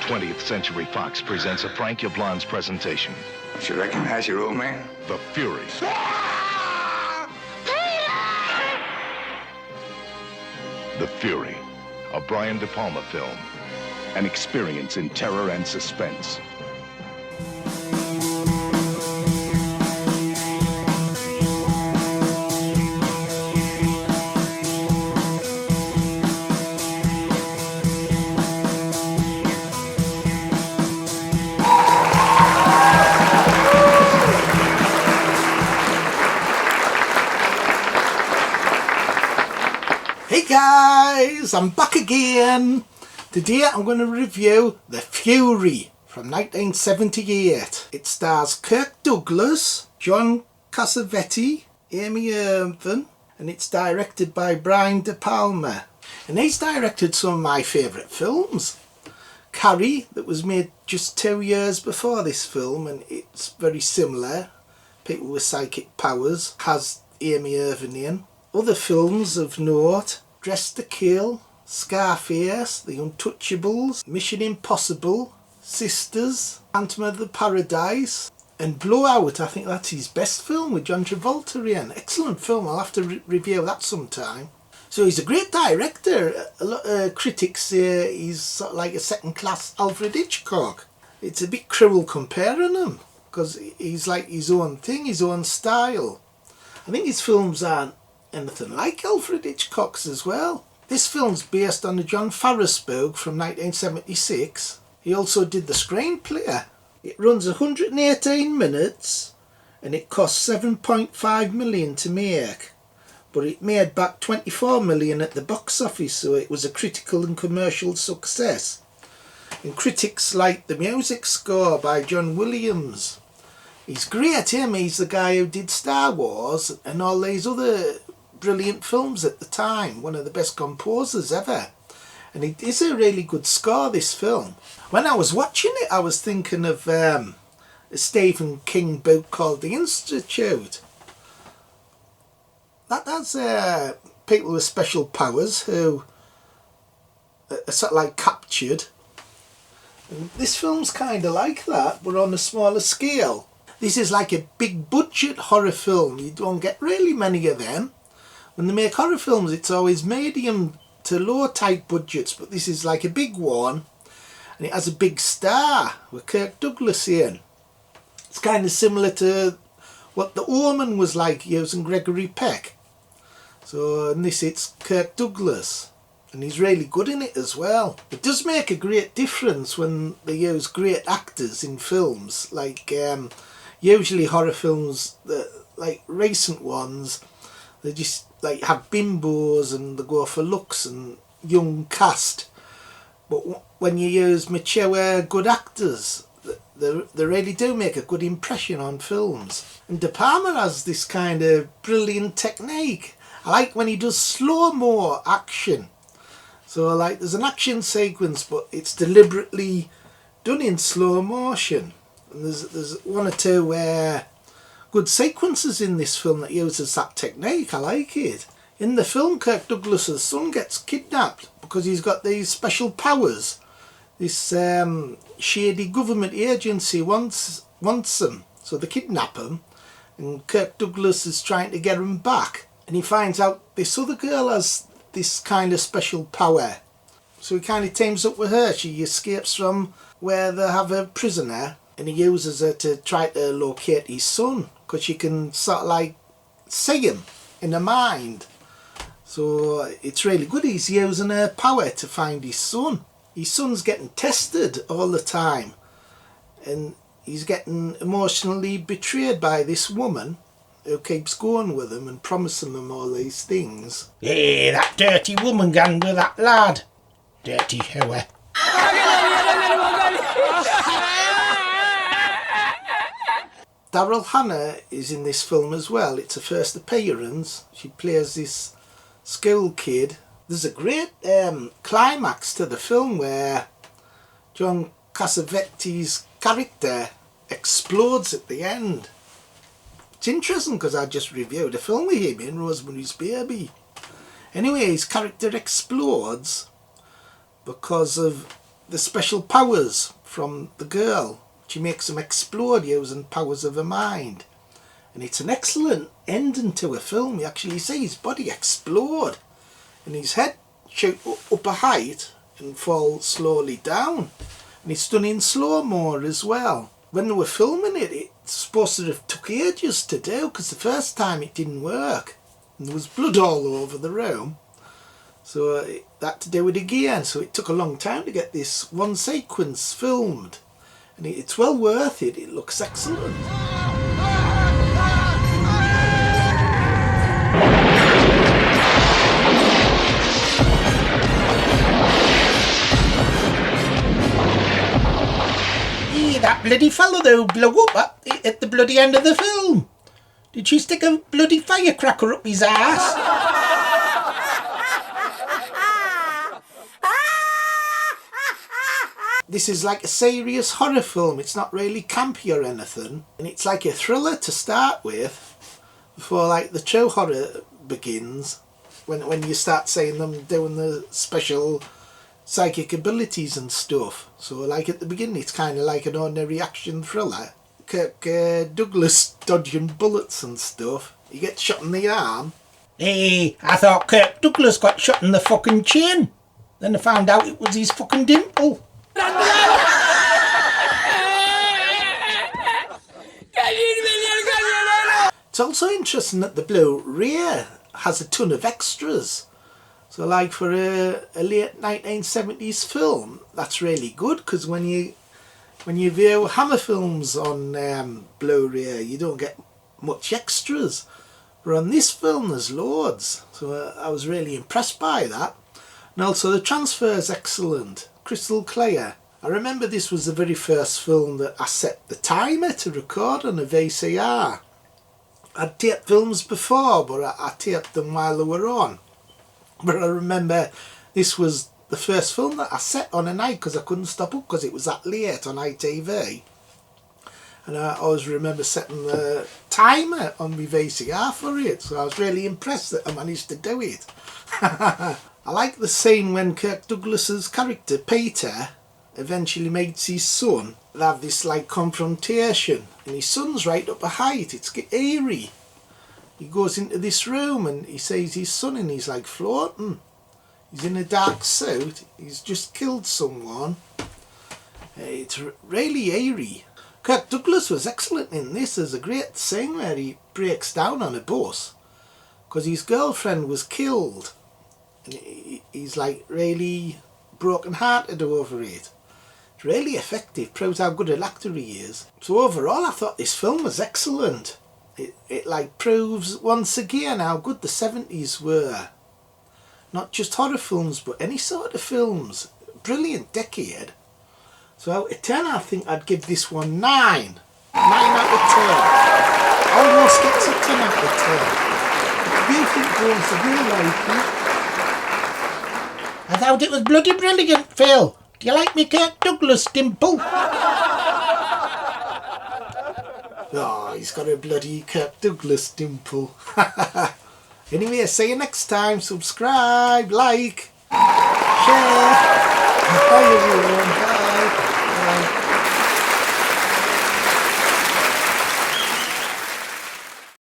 20th Century Fox presents a Frank Yablans presentation. You recognize your old man? The Fury. The Fury, a Brian De Palma film. An experience in terror and suspense. Hey guys, I'm back again. Today I'm going to review The Fury from 1978. It stars Kirk Douglas, John Cassavetes, Amy Irving, and it's directed by Brian De Palma. And he's directed some of my favourite films. Carrie, that was made just 2 years before this film, and it's very similar. People with psychic powers, has Amy Irving in. Other films of note: Dressed to Kill, Scarface, The Untouchables, Mission Impossible, Sisters, Phantom of the Paradise, and Blowout. I think that's his best film with John Travolta in. Excellent film. I'll have to review that sometime. So he's a great director. A lot of critics say he's sort of like a second-class Alfred Hitchcock. It's a bit cruel comparing him because he's like his own thing, his own style. I think his films aren't anything like Alfred Hitchcock's as well. This film's based on the John Farris book from 1976. He also did the screenplay. It runs 118 minutes and it cost $7.5 million to make, but it made back $24 million at the box office, so it was a critical and commercial success. And critics liked the music score by John Williams. He's great, him. He's the guy who did Star Wars and all these other brilliant films at the time. One of the best composers ever. And it is a really good score, this film. When I was watching it, I was thinking of a Stephen King book called The Institute. That has people with special powers who are sort of like captured. And this film's kind of like that, but on a smaller scale. This is like a big budget horror film. You don't get really many of them. When they make horror films, it's always medium to low type budgets, but this is like a big one, and it has a big star with Kirk Douglas in. It's kind of similar to what The Omen was like using Gregory Peck. So in this it's Kirk Douglas, and he's really good in it as well. It does make a great difference when they use great actors in films, like usually horror films, like recent ones, they just like have bimbos and they go for looks and young cast. But when you use mature good actors, they really do make a good impression on films. And De Palma has this kind of brilliant technique. I like when he does slow-mo action. So like there's an action sequence, but it's deliberately done in slow motion. And there's one or two good sequences in this film that uses that technique. I like it. In the film, Kirk Douglas's son gets kidnapped because he's got these special powers. This shady government agency wants him, so they kidnap him, and Kirk Douglas is trying to get him back. And he finds out this other girl has this kind of special power, so he kind of teams up with her. She escapes from where they have a prisoner, and he uses her to try to locate his son, because she can sort of like see him in her mind. So it's really good. He's using her power to find his son. His son's getting tested all the time, and he's getting emotionally betrayed by this woman who keeps going with him and promising him all these things. Hey, that dirty woman gang with that lad. Dirty hoe. Daryl Hannah is in this film as well. It's her first appearance. She plays this school kid. There's a great climax to the film where John Cassavetes' character explodes at the end. It's interesting because I just reviewed a film with him in Rosemary's Baby. Anyway, his character explodes because of the special powers from the girl. She makes them explode using powers of her mind. And it's an excellent ending to a film. You actually see his body explode and his head shoot up a height and fall slowly down. And it's done in slow-mo as well. When they were filming it, it's supposed to have took ages to do because the first time it didn't work. And there was blood all over the room. So they had to do it again. So it took a long time to get this one sequence filmed. And it's well worth it. It looks excellent. That bloody fellow though blew up at the bloody end of the film. Did she stick a bloody firecracker up his ass? This is like a serious horror film. It's not really campy or anything. And it's like a thriller to start with before like the true horror begins. When you start seeing them doing the special psychic abilities and stuff. So like at the beginning it's kind of like an ordinary action thriller. Kirk Douglas dodging bullets and stuff. He gets shot in the arm. Hey, I thought Kirk Douglas got shot in the fucking chin. Then I found out it was his fucking dimple. It's also interesting that the Blu-ray has a ton of extras. So like for a late 1970s film, that's really good because when you view Hammer films on Blu-ray, you don't get much extras. But on this film there's loads, so I was really impressed by that. And also the transfer is excellent, crystal clear. I remember this was the very first film that I set the timer to record on a VCR. I'd taped films before, but I taped them while they were on. But I remember this was the first film that I set on a night because I couldn't stop up because it was that late on ITV. And I always remember setting the timer on my VCR for it, so I was really impressed that I managed to do it. I like the scene when Kirk Douglas's character Peter eventually meets his son. They have this like confrontation and his son's right up a height. It's eerie. He goes into this room and he sees his son and he's like floating. He's in a dark suit. He's just killed someone. It's really eerie. Kirk Douglas was excellent in this. There's a great scene where he breaks down on a bus because his girlfriend was killed. And he's like really broken hearted over it. It's really effective. Proves how good an actor he is. So overall I thought this film was excellent. It like proves once again how good the 70s were. Not just horror films but any sort of films. Brilliant decade. So out of 10 I think I'd give this one 9. 9 out of 10. Almost gets a 10 out of 10. What do you think, James? Did you like it? I thought it was bloody brilliant, Phil. Do you like me Kirk Douglas dimple? Oh, he's got a bloody Kirk Douglas dimple. Anyway, see you next time. Subscribe, like, share. Bye everyone. Bye.